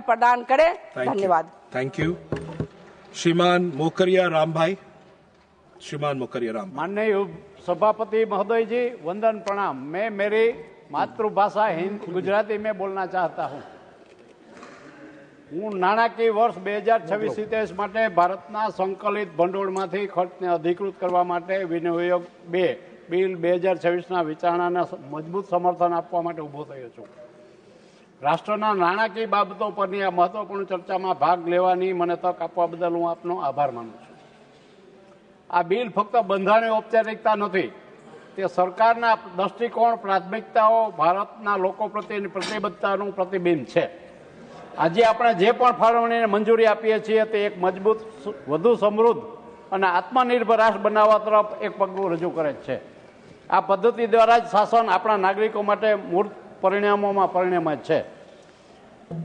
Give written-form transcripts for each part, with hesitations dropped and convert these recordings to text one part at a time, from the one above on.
प्रदान करे। धन्यवाद। Thank you. श्रीमान मोकरिया राम भाई। श्रीमान मोकरिया राम। माननीय सभापति महोदय जी, वंदन प्रणाम। मैं मेरी मातृभाषा हिंदी गुजराती में बोलना चाहता हूँ। હું નાણાકીય વર્ષ 2026-27 માટે ભારતના સંકલિત ભંડોળમાંથી ખર્ચને અધિકૃત કરવા માટે વિનિયોગ 2 બિલ 2026ના વિચારણાને મજબૂત સમર્થન આપવા માટે ઊભો થયો છું। રાષ્ટ્રના નાણાકીય બાબતો પરની આ મહત્વપૂર્ણ ચર્ચામાં ભાગ લેવાની મને તક આપવા બદલ હું આપનો આભાર માનું છું। આ બિલ ફક્ત બંધારણીય ઔપચારિકતા નથી, તે સરકારના દ્રષ્ટિકોણ, પ્રાથમિકતાઓ, ભારતના લોકો પ્રત્યેની પ્રતિબદ્ધતાનું પ્રતિબિંબ છે। આજે આપણે જે પણ ફાળવણીને મંજૂરી આપીએ છીએ તે એક મજબૂત, વધુ સમૃદ્ધ અને આત્મનિર્ભર રાષ્ટ્ર બનાવવા તરફ એક પગલું રજૂ કરે છે। આ પદ્ધતિ દ્વારા જ શાસન આપણા નાગરિકો માટે મૂર્ત પરિણામોમાં પરિણમે છે।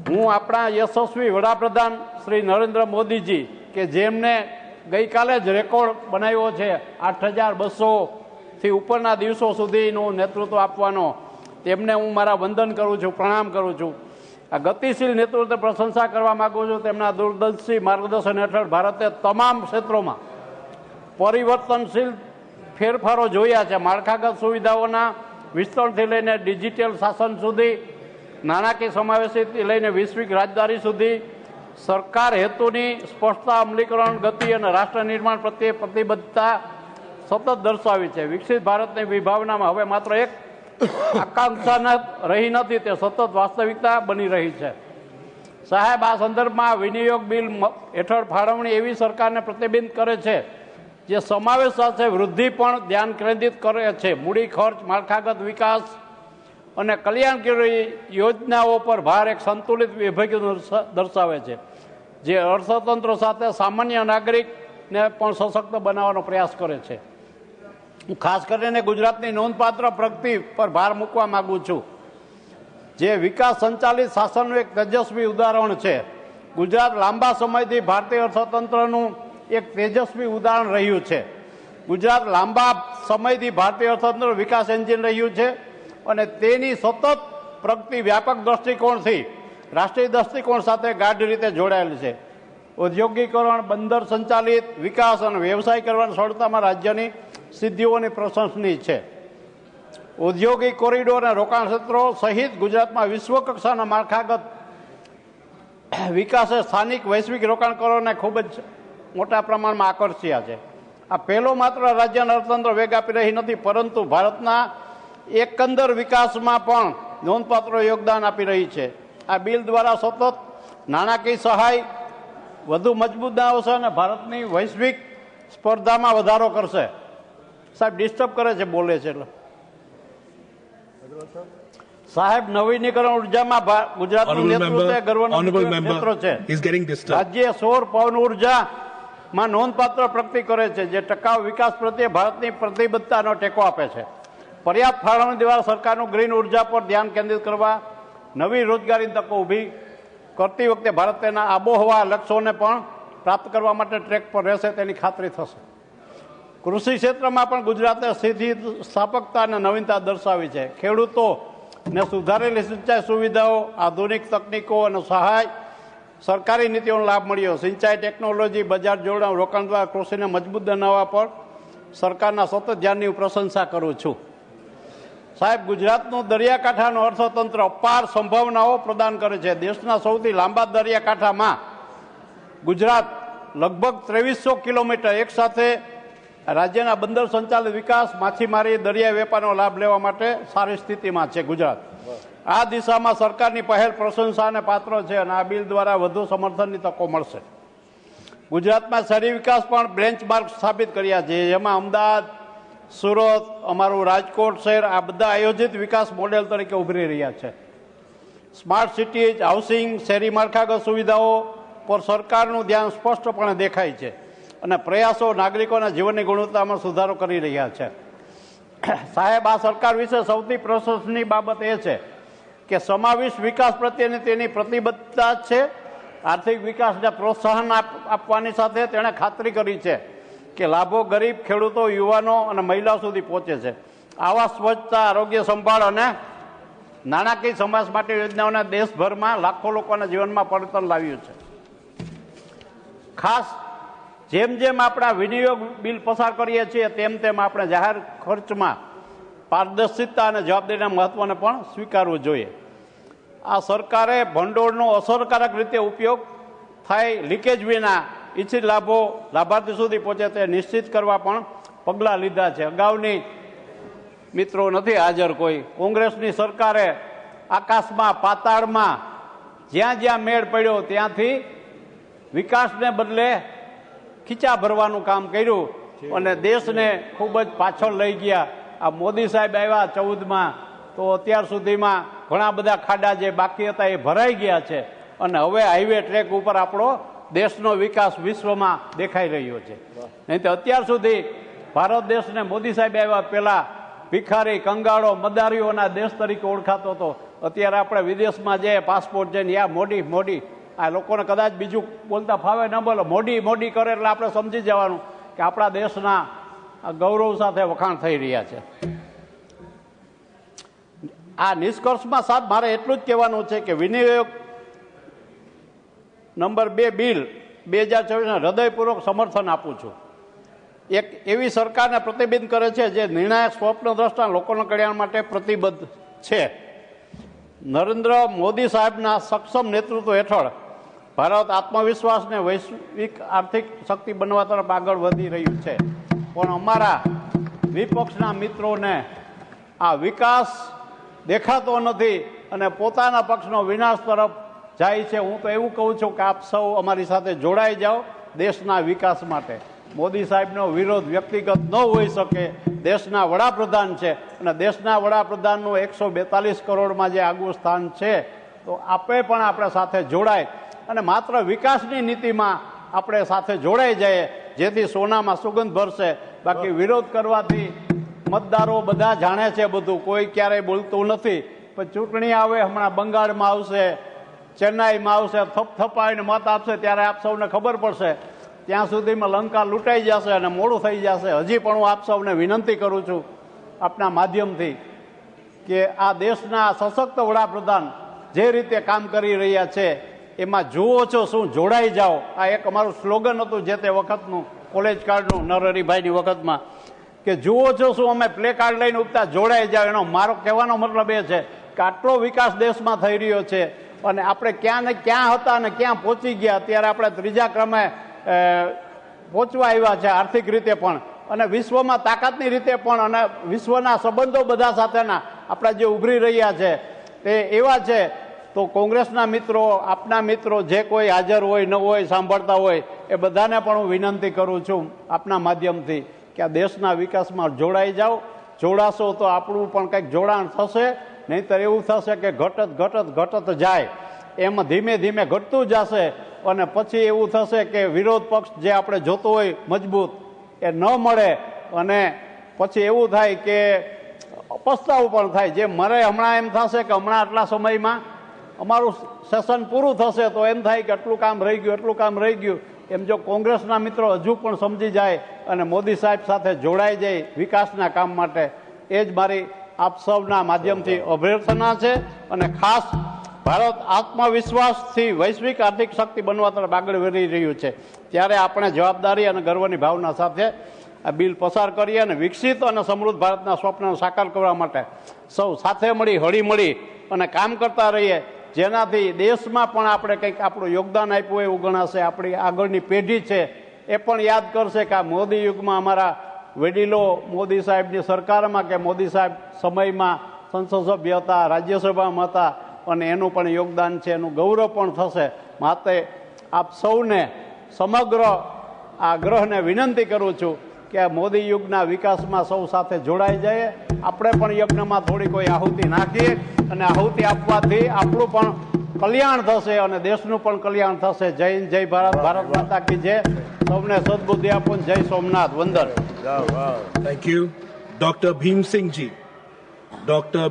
હું આપણા યશસ્વી વડાપ્રધાન શ્રી નરેન્દ્ર મોદીજી કે જેમને ગઈકાલે જ રેકોર્ડ બનાવ્યો છે 8,200થી ઉપરના દિવસો સુધીનું નેતૃત્વ આપવાનો, તેમને હું મારા વંદન કરું છું, પ્રણામ કરું છું। આ ગતિશીલ નેતૃત્વ પ્રશંસા કરવા માગું છું। તેમના દૂરદર્શી માર્ગદર્શન હેઠળ ભારતે તમામ ક્ષેત્રોમાં પરિવર્તનશીલ ફેરફારો જોયા છે। માળખાગત સુવિધાઓના વિસ્તરણથી લઈને ડિજિટલ શાસન સુધી, નાણાકીય સમાવેશથી લઈને વૈશ્વિક રાજદારી સુધી સરકાર હેતુની સ્પષ્ટતા, અમલીકરણ, ગતિ અને રાષ્ટ્ર નિર્માણ પ્રત્યે પ્રતિબદ્ધતા સતત દર્શાવી છે। વિકસિત ભારતની વિભાવનામાં હવે માત્ર એક આકાંક્ષા રહી નથી, તે સતત વાસ્તવિકતા બની રહી છે। સાહેબ, આ સંદર્ભમાં વિનિયોગ બિલ હેઠળ ફાળવણી એવી સરકારને પ્રતિબિંબ કરે છે જે સમાવેશ સાથે વૃદ્ધિ પણ ધ્યાન કેન્દ્રિત કરે છે। મૂડી ખર્ચ, માળખાગત વિકાસ અને કલ્યાણકારી યોજનાઓ પર ભાર એક સંતુલિત વિભાગ દર્શાવે છે, જે અર્થતંત્ર સાથે સામાન્ય નાગરિકને પણ સશક્ત બનાવવાનો પ્રયાસ કરે છે। હું ખાસ કરીને ગુજરાતની નોંધપાત્ર પ્રગતિ પર ભાર મૂકવા માગું છું, જે વિકાસ સંચાલિત શાસનનું એક તેજસ્વી ઉદાહરણ છે। ગુજરાત લાંબા સમયથી ભારતીય અર્થતંત્રનું એક તેજસ્વી ઉદાહરણ રહ્યું છે। ગુજરાત લાંબા સમયથી ભારતીય અર્થતંત્ર વિકાસ એન્જિન રહ્યું છે અને તેની સતત પ્રગતિ વ્યાપક દ્રષ્ટિકોણથી રાષ્ટ્રીય દ્રષ્ટિકોણ સાથે ગાઢ રીતે જોડાયેલ છે। ઔદ્યોગિકરણ, બંદર સંચાલિત વિકાસ અને વ્યવસાય કરવાની સરળતામાં રાજ્યની સિદ્ધિઓની પ્રશંસનીય છે। ઔદ્યોગિક કોરિડોર અને રોકાણ ક્ષેત્રો સહિત ગુજરાતમાં વિશ્વકક્ષાના માળખાગત વિકાસે સ્થાનિક વૈશ્વિક રોકાણકારોને ખૂબ જ મોટા પ્રમાણમાં આકર્ષ્યા છે। આ પહેલો માત્ર રાજ્યના અર્થતંત્ર વેગ આપી રહી નથી, પરંતુ ભારતના એકંદર વિકાસમાં પણ નોંધપાત્ર યોગદાન આપી રહી છે। આ બિલ દ્વારા સતત નાણાકીય સહાય વધુ મજબૂત બનાવશે અને ભારતની વૈશ્વિક સ્પર્ધામાં વધારો કરશે। સાહેબ ડિસ્ટર્બ કરે છે, બોલે છે એટલે સાહેબ, નવીનીકરણ ઉર્જામાં ગુજરાતનું નેતૃત્વ ગર્વનું ક્ષેત્ર છે। રાજ્ય સૌર પવન ઉર્જામાં નોંધપાત્ર પ્રગતિ કરે છે, જે ટકાઉ વિકાસ પ્રત્યે ભારતની પ્રતિબદ્ધતાનો ટેકો આપે છે। પર્યાપ્ત ફાળવણી દ્વારા સરકારનું ગ્રીન ઉર્જા પર ધ્યાન કેન્દ્રિત કરવા, નવી રોજગારીની તકો ઊભી કરતી વખતે ભારત તેના આબોહવા લક્ષ્યોને પણ પ્રાપ્ત કરવા માટે ટ્રેક પર રહેશે તેની ખાતરી થશે। કૃષિ ક્ષેત્રમાં પણ ગુજરાતે સ્થિતિસ્થાપકતા અને નવીનતા દર્શાવી છે। ખેડૂતોને સુધારેલી સિંચાઈ સુવિધાઓ, આધુનિક તકનીકો અને સહાય સરકારી નીતિઓનો લાભ મળ્યો। સિંચાઈ ટેકનોલોજી, બજાર જોડાણ, રોકાણ દ્વારા કૃષિને મજબૂત બનાવવા પર સરકારના સતત ધ્યાનની હું પ્રશંસા કરું છું। સાહેબ, ગુજરાતનું દરિયાકાંઠાનું અર્થતંત્ર અપાર સંભાવનાઓ પ્રદાન કરે છે। દેશના સૌથી લાંબા દરિયાકાંઠામાં ગુજરાત લગભગ 2300 કિલોમીટર એક સાથે રાજ્યના બંદર સંચાલિત વિકાસ, માછીમારી, દરિયાઈ વેપારનો લાભ લેવા માટે સારી સ્થિતિમાં છે ગુજરાત। આ દિશામાં સરકારની પહેલ પ્રશંસાને પાત્ર છે અને આ બિલ દ્વારા વધુ સમર્થનની તકો મળશે। ગુજરાતમાં શહેરી વિકાસ પણ બેન્ચમાર્ક સ્થાપિત કર્યા છે, જેમાં અમદાવાદ, સુરત, અમારું રાજકોટ શહેર આ બધા આયોજિત વિકાસ મોડેલ તરીકે ઉભરી રહ્યા છે। સ્માર્ટ સિટીઝ, હાઉસિંગ, શહેરી માળખાગત સુવિધાઓ પર સરકારનું ધ્યાન સ્પષ્ટપણે દેખાય છે અને પ્રયાસો નાગરિકોના જીવનની ગુણવત્તામાં સુધારો કરી રહ્યા છે। સાહેબ, આ સરકાર વિશે સૌથી પ્રશંસનીય બાબત એ છે કે સમાવેશ વિકાસ પ્રત્યેની તેની પ્રતિબદ્ધતા છે। આર્થિક વિકાસને પ્રોત્સાહન આપવાની સાથે તેણે ખાતરી કરી છે કે લાભો ગરીબ, ખેડૂતો, યુવાનો અને મહિલાઓ સુધી પહોંચે છે। આવાસ, સ્વચ્છતા, આરોગ્ય સંભાળ અને નાણાકીય સમાજ માટે યોજનાઓને દેશભરમાં લાખો લોકોના જીવનમાં પરિવર્તન લાવ્યું છે. ખાસ જેમ જેમ આપણા વિનિયોગ બિલ પસાર કરીએ છીએ તેમ તેમ આપણે જાહેર ખર્ચમાં પારદર્શિતા અને જવાબદારીના મહત્વને પણ સ્વીકારવું જોઈએ. આ સરકારે ભંડોળનો અસરકારક રીતે ઉપયોગ થાય, લીકેજ વિના ઇચ્છિત લાભો લાભાર્થી સુધી પહોંચે તે નિશ્ચિત કરવા પણ પગલાં લીધા છે. અગાઉની મિત્રો નથી હાજર કોઈ, કોંગ્રેસની સરકારે આકાશમાં પાતાળમાં જ્યાં જ્યાં મેળ પડ્યો ત્યાંથી વિકાસને બદલે ખીચા ભરવાનું કામ કર્યું અને દેશને ખૂબ જ પાછળ લઈ ગયા. આ મોદી સાહેબ આવ્યા 14માં તો અત્યાર સુધીમાં ઘણા બધા ખાડા જે બાકી હતા એ ભરાઈ ગયા છે અને હવે હાઈવે ટ્રેક ઉપર આપણો દેશનો વિકાસ વિશ્વમાં દેખાઈ રહ્યો છે. નહીં તો અત્યાર સુધી ભારત દેશને મોદી સાહેબ આવ્યા પહેલા ભિખારી, કંગાળો, મદારીઓના દેશ તરીકે ઓળખાતો હતો. અત્યારે આપણે વિદેશમાં જઈએ, પાસપોર્ટ જઈને આ મોડી મોડી, આ લોકોને કદાચ બીજું બોલતા ફાવે ન બોલો, મોડી મોડી કરે એટલે આપણે સમજી જવાનું કે આપણા દેશના ગૌરવ સાથે વખાણ થઈ રહ્યા છે. આ નિષ્કર્ષમાં સાહેબ મારે એટલું જ કહેવાનું છે કે વિનિયોગ નંબર 2 બિલ 2024 હૃદયપૂર્વક સમર્થન આપું છું. એક એવી સરકારને પ્રતિબિંબ કરે છે જે નિર્ણાયક સ્વપ્નદ્રષ્ટા લોકોના કલ્યાણ માટે પ્રતિબદ્ધ છે. નરેન્દ્ર મોદી સાહેબના સક્ષમ નેતૃત્વ હેઠળ ભારત આત્મવિશ્વાસને વૈશ્વિક આર્થિક શક્તિ બનવા તરફ આગળ વધી રહ્યું છે. પણ અમારા વિપક્ષના મિત્રોને આ વિકાસ દેખાતો નથી અને પોતાના પક્ષનો વિનાશ તરફ જાય છે. હું તો એવું કહું છું કે આપ સૌ અમારી સાથે જોડાઈ જાઓ દેશના વિકાસ માટે. મોદી સાહેબનો વિરોધ વ્યક્તિગત ન હોઈ શકે. દેશના વડાપ્રધાન છે અને દેશના વડાપ્રધાનનું 142 કરોડમાં જે આગવું સ્થાન છે તો આપણે પણ આપણે સાથે જોડાય અને માત્ર વિકાસની નીતિમાં આપણે સાથે જોડાઈ જઈએ જેથી સોનામાં સુગંધ ભરશે. બાકી વિરોધ કરવાથી મતદારો બધા જાણે છે બધું, કોઈ ક્યારેય બોલતું નથી. પણ ચૂંટણી આવે, હમણાં બંગાળમાં આવશે, ચેન્નાઈમાં આવશે, થપથપાઈને મત આપશે ત્યારે આપ સૌને ખબર પડશે. ત્યાં સુધીમાં લંકા લૂંટાઈ જશે અને મોડું થઈ જશે. હજી પણ હું આપ સૌને વિનંતી કરું છું આપના માધ્યમથી કે આ દેશના સશક્ત વડાપ્રધાન જે રીતે કામ કરી રહ્યા છે એમાં જુઓ છો શું, જોડાઈ જાઓ. આ એક અમારું સ્લોગન હતું જે તે વખતનું કોલેજ કાર્ડનું નરહરિભાઈની વખતમાં કે જુઓ છો શું, અમે પ્લે કાર્ડ લઈને ઉગતા જોડાઈ જાઓ. એનો મારો કહેવાનો મતલબ એ છે કે આટલો વિકાસ દેશમાં થઈ રહ્યો છે અને આપણે ક્યાં ને ક્યાં હતા અને ક્યાં પહોંચી ગયા. અત્યારે આપણે ત્રીજા ક્રમે પહોંચવા આવ્યા છે આર્થિક રીતે પણ અને વિશ્વમાં તાકાતની રીતે પણ અને વિશ્વના સંબંધો બધા સાથેના આપણા જે ઉભરી રહ્યા છે તે એવા છે. તો કોંગ્રેસના મિત્રો, આપના મિત્રો જે કોઈ હાજર હોય ન હોય, સાંભળતા હોય એ બધાને પણ હું વિનંતી કરું છું આપના માધ્યમથી કે આ દેશના વિકાસમાં જોડાઈ જાઓ. જોડાશો તો આપણું પણ કંઈક જોડાણ થશે, નહીંતર એવું થશે કે ઘટત જાય. એમ ધીમે ધીમે ઘટતું જશે અને પછી એવું થશે કે વિરોધ પક્ષ જે આપણે જોતો હોય મજબૂત એ ન મળે અને પછી એવું થાય કે પસ્તાવો પણ થાય. જે મરે હમણાં એમ થશે કે હમણાં આટલા સમયમાં અમારું સેશન પૂરું થશે તો એમ થાય કે આટલું કામ રહી ગયું, એટલું કામ રહી ગયું. એમ જો કોંગ્રેસના મિત્રો હજુ પણ સમજી જાય અને મોદી સાહેબ સાથે જોડાઈ જાય વિકાસના કામ માટે, એ જ મારી આપ સૌના માધ્યમથી અભ્યર્થના છે. અને ખાસ ભારત આત્મવિશ્વાસથી વૈશ્વિક આર્થિક શક્તિ બનવા તરફ આગળ વધી રહ્યું છે ત્યારે આપણે જવાબદારી અને ગર્વની ભાવના સાથે આ બિલ પસાર કરીએ અને વિકસિત અને સમૃદ્ધ ભારતના સ્વપ્નને સાકાર કરવા માટે સૌ સાથે મળી હળી મળી અને કામ કરતા રહીએ, જેનાથી દેશમાં પણ આપણે કંઈક આપણું યોગદાન આપ્યું એવું ગણાશે. આપણી આગળની પેઢી છે એ પણ યાદ કરશે કે આ મોદી યુગમાં અમારા વડીલો મોદી સાહેબની સરકારમાં કે મોદી સાહેબ સમયમાં સંસદ સભ્ય હતા, રાજ્યસભામાં હતા અને એનું પણ યોગદાન છે, એનું ગૌરવ પણ થશે. માટે આપ સૌને સમગ્ર આગ્રહને વિનંતી કરું છું કે આ મોદી યુગના વિકાસમાં સૌ સાથે જોડાઈ જાય. આપણે પણ યજ્ઞમાં થોડી કોઈ આહુતિ નાખીએ અને આહુતિ આપવાથી આપણું પણ કલ્યાણ થશે અને દેશનું પણ કલ્યાણ થશે. જય હિન્દ, જય ભારત, ભારત માતા કી જય. સૌને સદબુદ્ધિ આપો. જય સોમનાથ, વંદન. Thank you. Doctor Bhimsinhji. Doctor